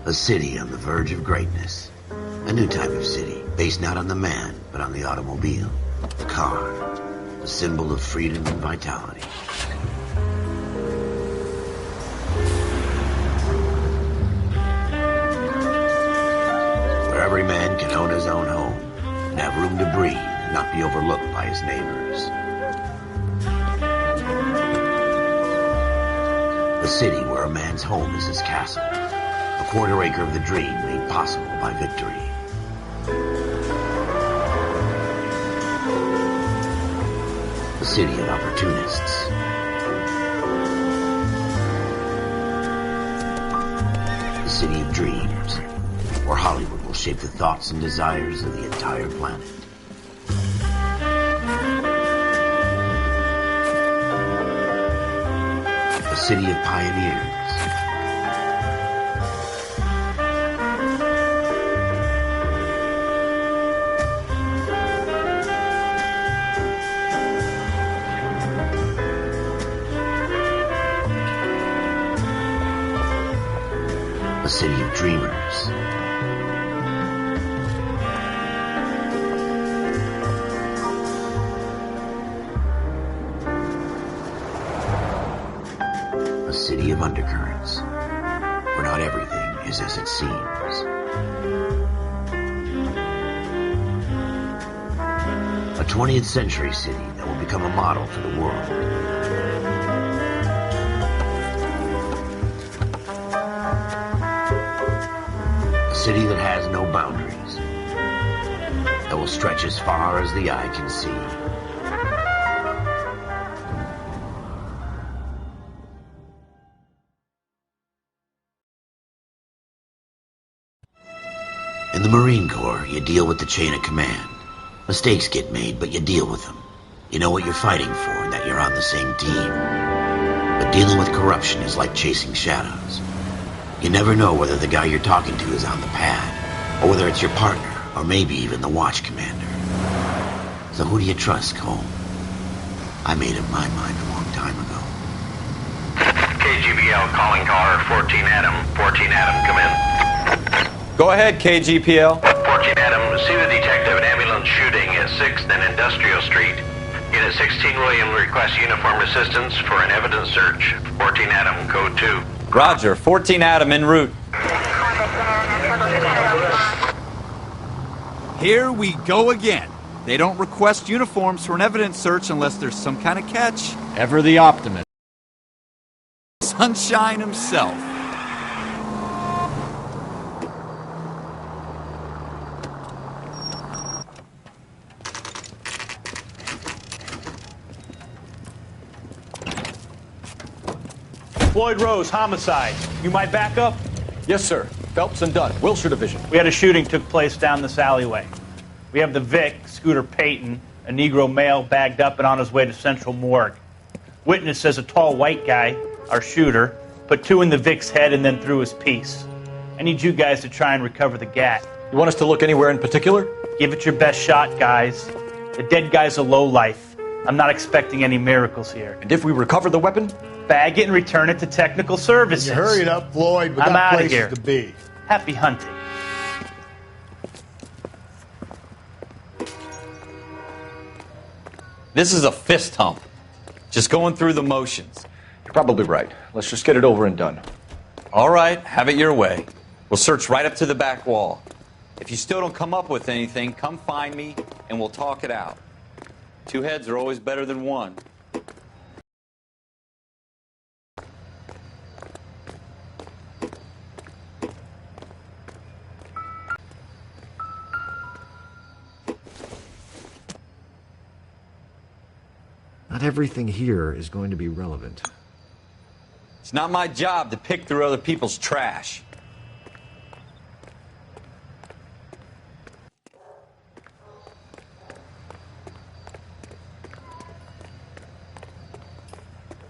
A city on the verge of greatness. A new type of city, based not on the man, but on the automobile. The car. A symbol of freedom and vitality. Where every man can own his own home, and have room to breathe, and not be overlooked by his neighbors. A city where a man's home is his castle. A quarter acre of the dream made possible by victory. A city of opportunists. A city of dreams, where Hollywood will shape the thoughts and desires of the entire planet. A city of pioneers. A city of dreamers. A city of undercurrents, where not everything is as it seems. A 20th century city that will become a model for the world. A city that has no boundaries, that will stretch as far as the eye can see. In the Marine Corps, you deal with the chain of command. Mistakes get made, but you deal with them. You know what you're fighting for and that you're on the same team. But dealing with corruption is like chasing shadows. You never know whether the guy you're talking to is on the pad, or whether it's your partner, or maybe even the watch commander. So who do you trust, Cole? I made up my mind a long time ago. KGBL calling caller 14 Adam. 14 Adam, come in. Go ahead, KGPL. 14 Adam, see the detective, an ambulance shooting at 6th and Industrial Street. Unit 16 William requests uniformed assistance for an evidence search. 14 Adam, code 2. Roger, 14 Adam en route. Here we go again. They don't request uniforms for an evidence search unless there's some kind of catch. Ever the optimist. Sunshine himself. Floyd Rose, homicide. You my backup? Yes, sir. Phelps and Dunn, Wilshire Division. We had a shooting took place down this alleyway. We have the Vic, Scooter Payton, a Negro male bagged up and on his way to Central Morgue. Witness says a tall white guy, our shooter, put 2 in the Vic's head and then threw his piece. I need you guys to try and recover the gat. You want us to look anywhere in particular? Give it your best shot, guys. The dead guy's a lowlife. I'm not expecting any miracles here. And if we recover the weapon? Bag it and return it to technical services. You hurried up, Floyd. We I'm got outta places here. to be. Happy hunting. This is a fist hump. Just going through the motions. You're probably right. Let's just get it over and done. All right, have it your way. We'll search right up to the back wall. If you still don't come up with anything, come find me and we'll talk it out. 2 heads are always better than 1. Not everything here is going to be relevant. It's not my job to pick through other people's trash.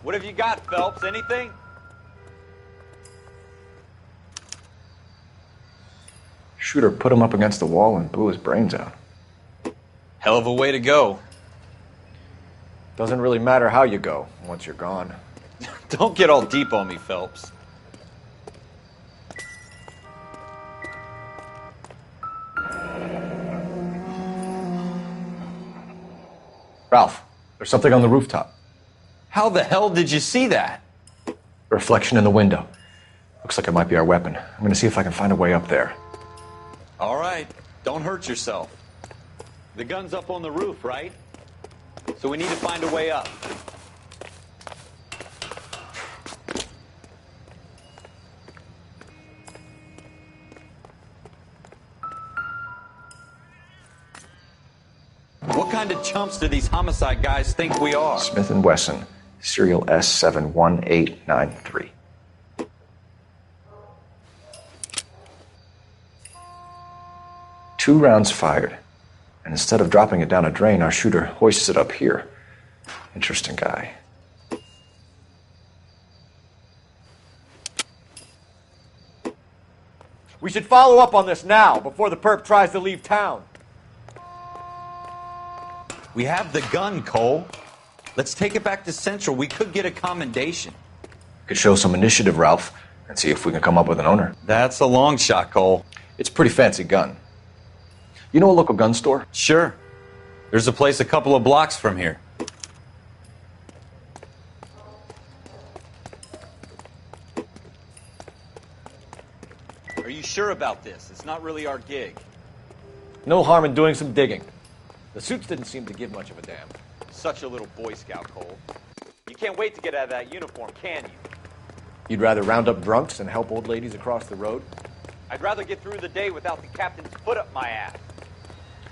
What have you got, Phelps? Anything? Schroeder put him up against the wall and blew his brains out. Hell of a way to go. Doesn't really matter how you go once you're gone. Don't get all deep on me, Phelps. Ralph, there's something on the rooftop. How the hell did you see that? A reflection in the window. Looks like it might be our weapon. I'm gonna see if I can find a way up there. All right, don't hurt yourself. The gun's up on the roof, right? So we need to find a way up. What kind of chumps do these homicide guys think we are? Smith & Wesson, serial S71893. Two rounds fired. And instead of dropping it down a drain, our shooter hoists it up here. Interesting guy. We should follow up on this now, before the perp tries to leave town. We have the gun, Cole. Let's take it back to Central. We could get a commendation. Could show some initiative, Ralph, and see if we can come up with an owner. That's a long shot, Cole. It's a pretty fancy gun. You know a local gun store? Sure. There's a place a couple of blocks from here. Are you sure about this? It's not really our gig. No harm in doing some digging. The suits didn't seem to give much of a damn. Such a little Boy Scout, Cole. You can't wait to get out of that uniform, can you? You'd rather round up drunks and help old ladies across the road? I'd rather get through the day without the captain's foot up my ass.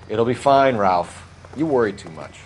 It'll be fine, Ralph. You worry too much.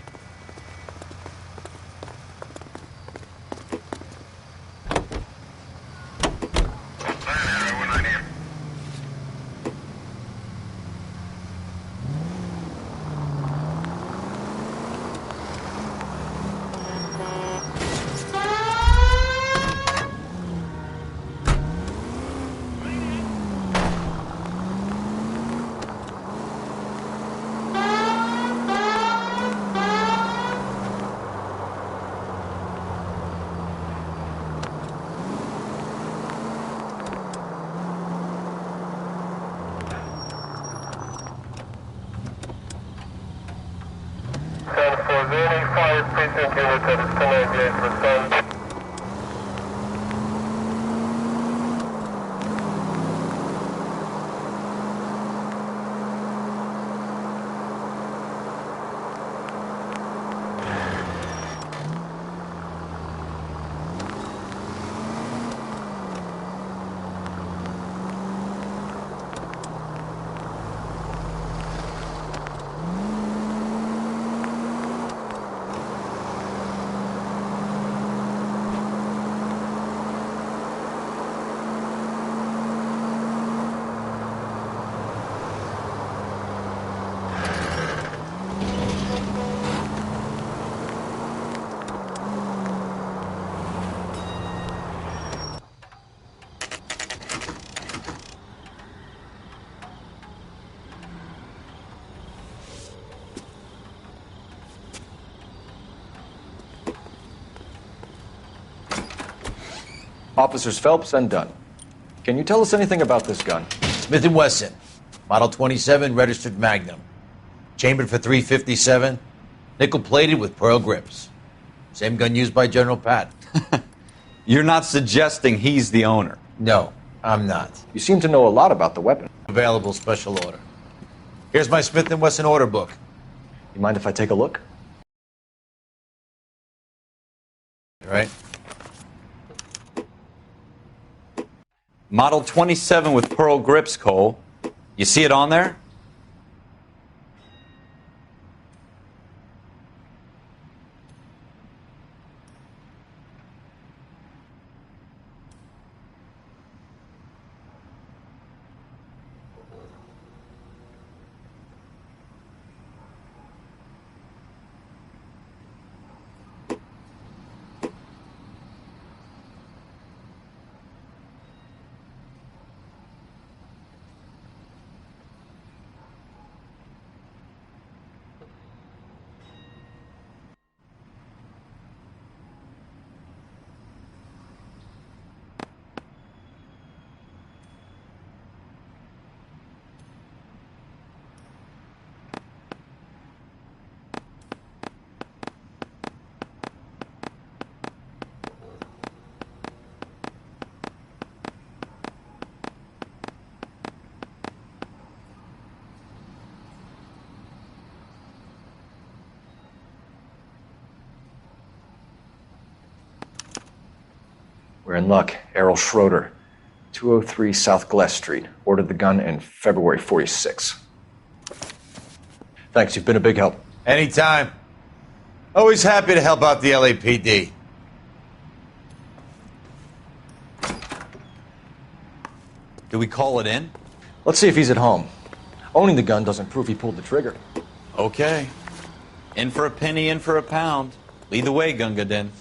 Officers Phelps and Dunn. Can you tell us anything about this gun? Smith & Wesson, Model 27, registered Magnum. Chambered for .357, nickel-plated with pearl grips. Same gun used by General Patton. You're not suggesting he's the owner? No, I'm not. You seem to know a lot about the weapon. Available special order. Here's my Smith & Wesson order book. You mind if I take a look? All right. Model 27 with pearl grips, Cole. You see it on there? We're in luck. Errol Schroeder, 203 South Glass Street. Ordered the gun in February 46. Thanks, you've been a big help. Anytime. Always happy to help out the LAPD. Do we call it in? Let's see if he's at home. Owning the gun doesn't prove he pulled the trigger. Okay. In for a penny, in for a pound. Lead the way, Gunga Din.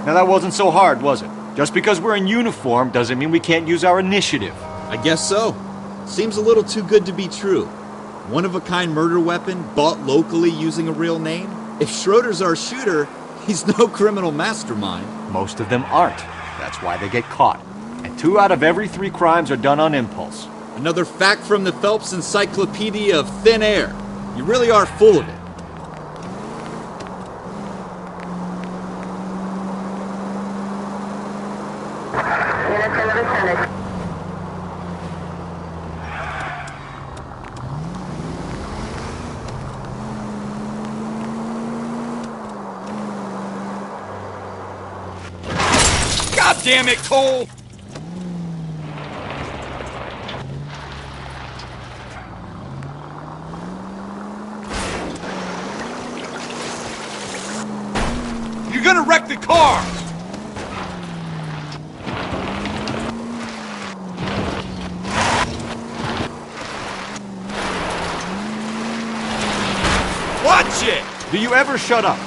Now that wasn't so hard, was it? Just because we're in uniform doesn't mean we can't use our initiative. I guess so. Seems a little too good to be true. One-of-a-kind murder weapon bought locally using a real name? If Schroeder's our shooter, he's no criminal mastermind. Most of them aren't. That's why they get caught. And 2 out of every 3 crimes are done on impulse. Another fact from the Phelps Encyclopedia of Thin Air. You really are full of it. God damn it, Cole! You're gonna wreck the car! Watch it! Do you ever shut up?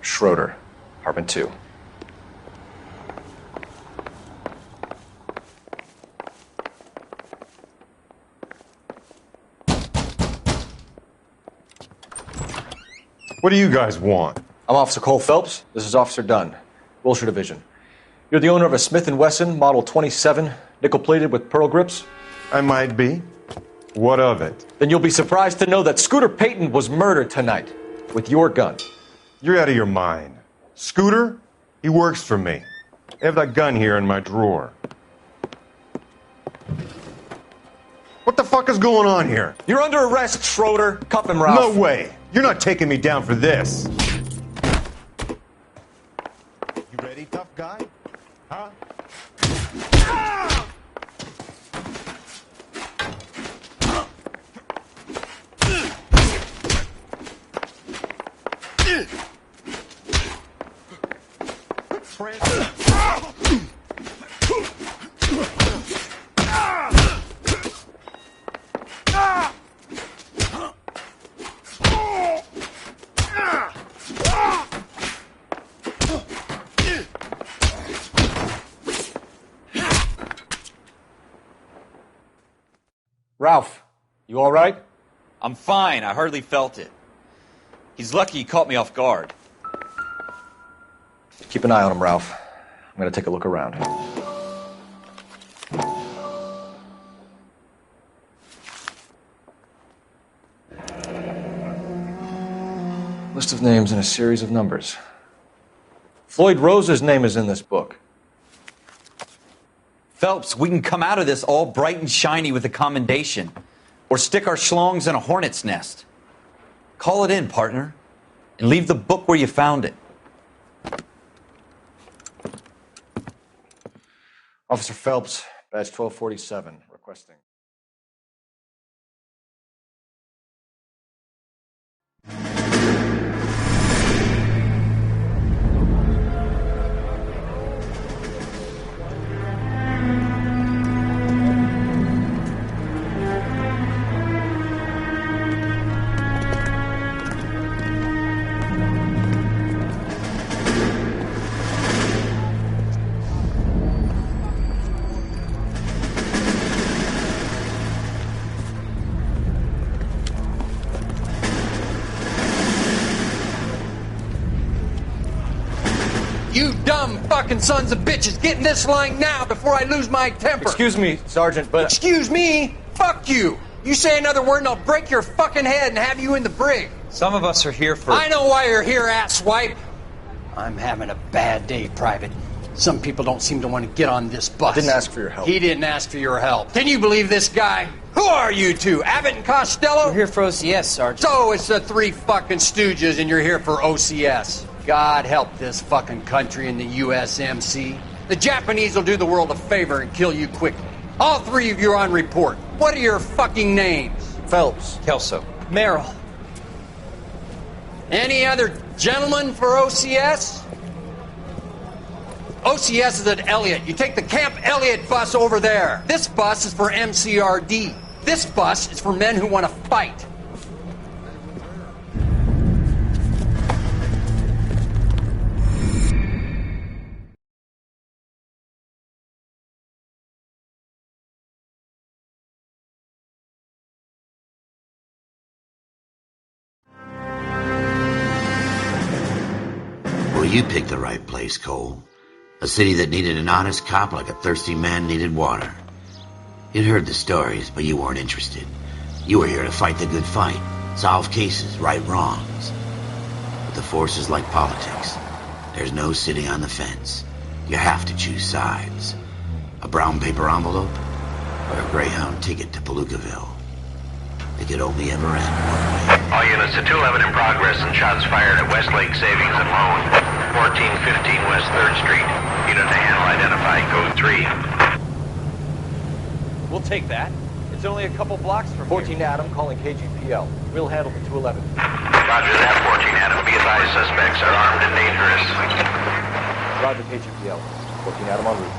Schroeder, apartment 2. What do you guys want? I'm Officer Cole Phelps. This is Officer Dunn, Wilshire Division. You're the owner of a Smith & Wesson Model 27, nickel-plated with pearl grips? I might be. What of it? Then you'll be surprised to know that Scooter Payton was murdered tonight with your gun. You're out of your mind. Scooter? He works for me. I have that gun here in my drawer. What the fuck is going on here? You're under arrest, Schroeder. Cuff him, Ralph. No way! You're not taking me down for this. You ready, tough guy? Huh? Ralph, you all right? I'm fine. I hardly felt it. He's lucky he caught me off guard. Keep an eye on him, Ralph. I'm going to take a look around. List of names and a series of numbers. Floyd Rose's name is in this book. Phelps, we can come out of this all bright and shiny with a commendation. Or stick our schlongs in a hornet's nest. Call it in, partner. And leave the book where you found it. Officer Phelps, badge 1247, requesting. You dumb fucking sons of bitches, get in this line now before I lose my temper. Excuse me, Sergeant, but... Excuse me? Fuck you. You say another word and I'll break your fucking head and have you in the brig. Some of us are here for... I know why you're here, asswipe. I'm having a bad day, Private. Some people don't seem to want to get on this bus. I didn't ask for your help. He didn't ask for your help. Can you believe this guy? Who are you two? Abbott and Costello? We're here for OCS, Sergeant. So it's the three fucking stooges and you're here for OCS. God help this fucking country and the USMC. The Japanese will do the world a favor and kill you quickly. All three of you are on report. What are your fucking names? Phelps. Kelso. Merrill. Any other gentlemen for OCS? OCS is at Elliott. You take the Camp Elliott bus over there. This bus is for MCRD. This bus is for men who want to fight. Well, you picked the right place, Cole. A city that needed an honest cop like a thirsty man needed water. You'd heard the stories, but you weren't interested. You were here to fight the good fight, solve cases, right wrongs. But the force is like politics. There's no sitting on the fence. You have to choose sides. A brown paper envelope or a Greyhound ticket to Palookaville. It could only ever end one way. All units to 211 in progress and shots fired at Westlake Savings and Loan, 1415 West 3rd Street. Unit to handle identified code 3. We'll take that. It's only a couple blocks from 14 Adam calling KGPL. We'll handle the 211. Roger that, 14 Adam. Be advised, suspects are armed and dangerous. Roger KGPL. 14 Adam en route.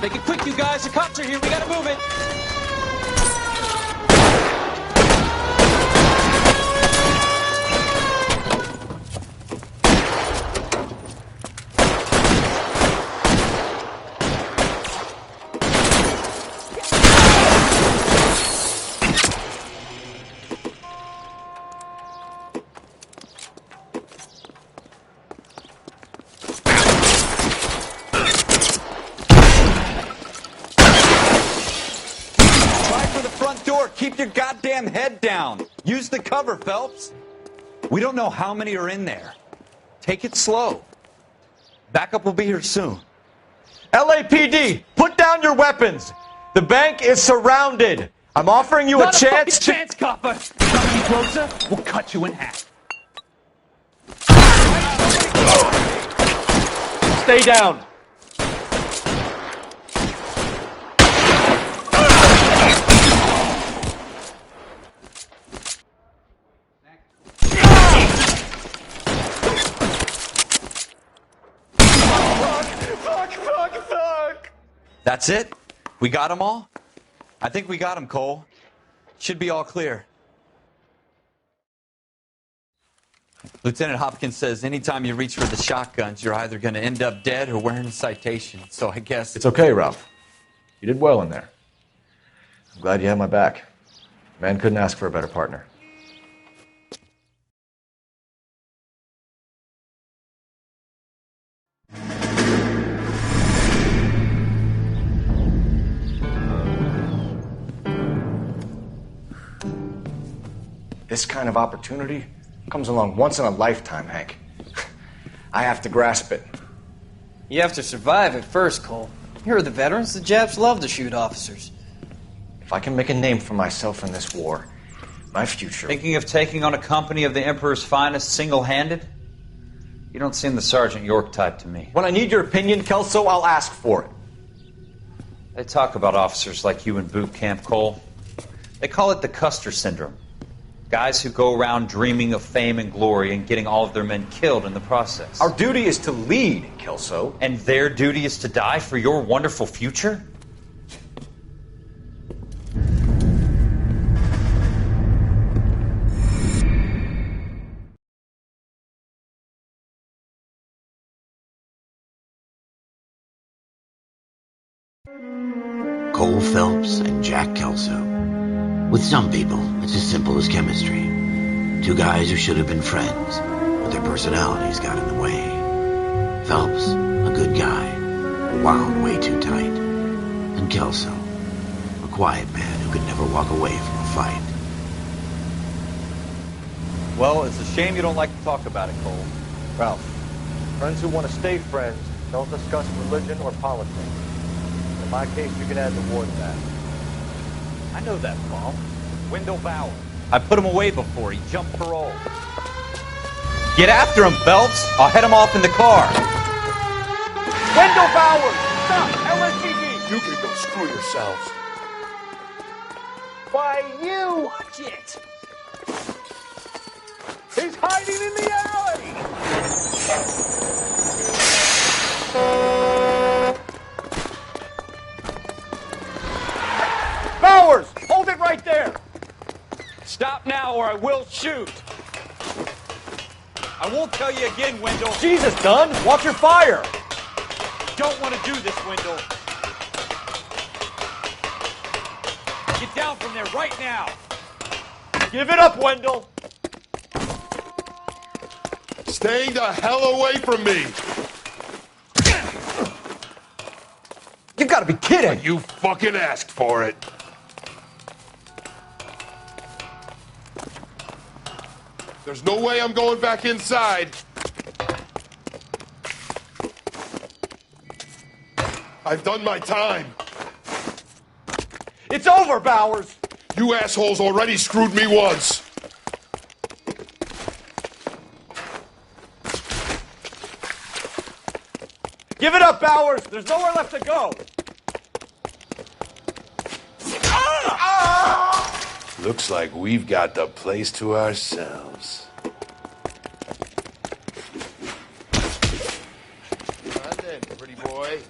Make it quick, you guys. The cops are here. We gotta move it. Keep your goddamn head down. Use the cover, Phelps. We don't know how many are in there. Take it slow. Backup will be here soon. LAPD, put down your weapons. The bank is surrounded. I'm offering you a chance to... chance, copper. Come any closer, we'll cut you in half. Stay down. That's it? We got them all? I think we got them, Cole. Should be all clear. Lieutenant Hopkins says anytime you reach for the shotguns, you're either going to end up dead or wearing a citation. So I guess... It's okay, Ralph. You did well in there. I'm glad you had my back. Man couldn't ask for a better partner. This kind of opportunity comes along once in a lifetime, Hank. I have to grasp it. You have to survive it first, Cole. Here are the veterans. The Japs love to shoot officers. If I can make a name for myself in this war, my future... Thinking of taking on a company of the Emperor's finest single-handed? You don't seem the Sergeant York type to me. When I need your opinion, Kelso, I'll ask for it. They talk about officers like you in boot camp, Cole. They call it the Custer Syndrome. Guys who go around dreaming of fame and glory and getting all of their men killed in the process. Our duty is to lead, Kelso. And their duty is to die for your wonderful future? Cole Phelps and Jack Kelso. With some people, it's as simple as chemistry. Two guys who should have been friends, but their personalities got in the way. Phelps, a good guy, wound way too tight. And Kelso, a quiet man who could never walk away from a fight. Well, it's a shame you don't like to talk about it, Cole. Ralph, friends who want to stay friends don't discuss religion or politics. In my case, you can add the war to that. I know that, Paul. Wendell Bauer. I put him away before. He jumped parole. Get after him, Phelps. I'll head him off in the car. Wendell Bauer! Stop! LSPD! You can go screw yourselves. Why, you! Watch it! He's hiding in the alley! Bowers! Hold it right there! Stop now or I will shoot. I won't tell you again, Wendell. Jesus, Dunn! Watch your fire! Don't want to do this, Wendell. Get down from there right now. Give it up, Wendell! Stay the hell away from me! You gotta be kidding! You fucking asked for it. There's no way I'm going back inside. I've done my time. It's over, Bowers! You assholes already screwed me once. Give it up, Bowers! There's nowhere left to go! Looks like we've got the place to ourselves. Come on then, pretty boy.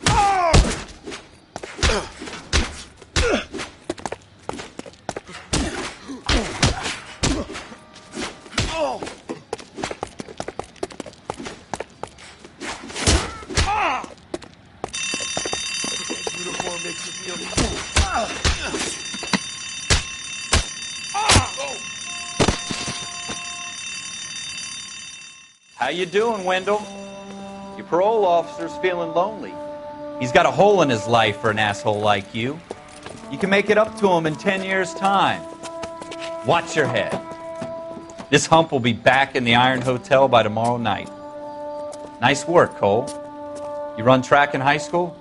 Uniform makes you feel... How you doing, Wendell? Your parole officer's feeling lonely. He's got a hole in his life for an asshole like you. You can make it up to him in 10 years' time. Watch your head. This hump will be back in the Iron Hotel by tomorrow night. Nice work, Cole. You run track in high school?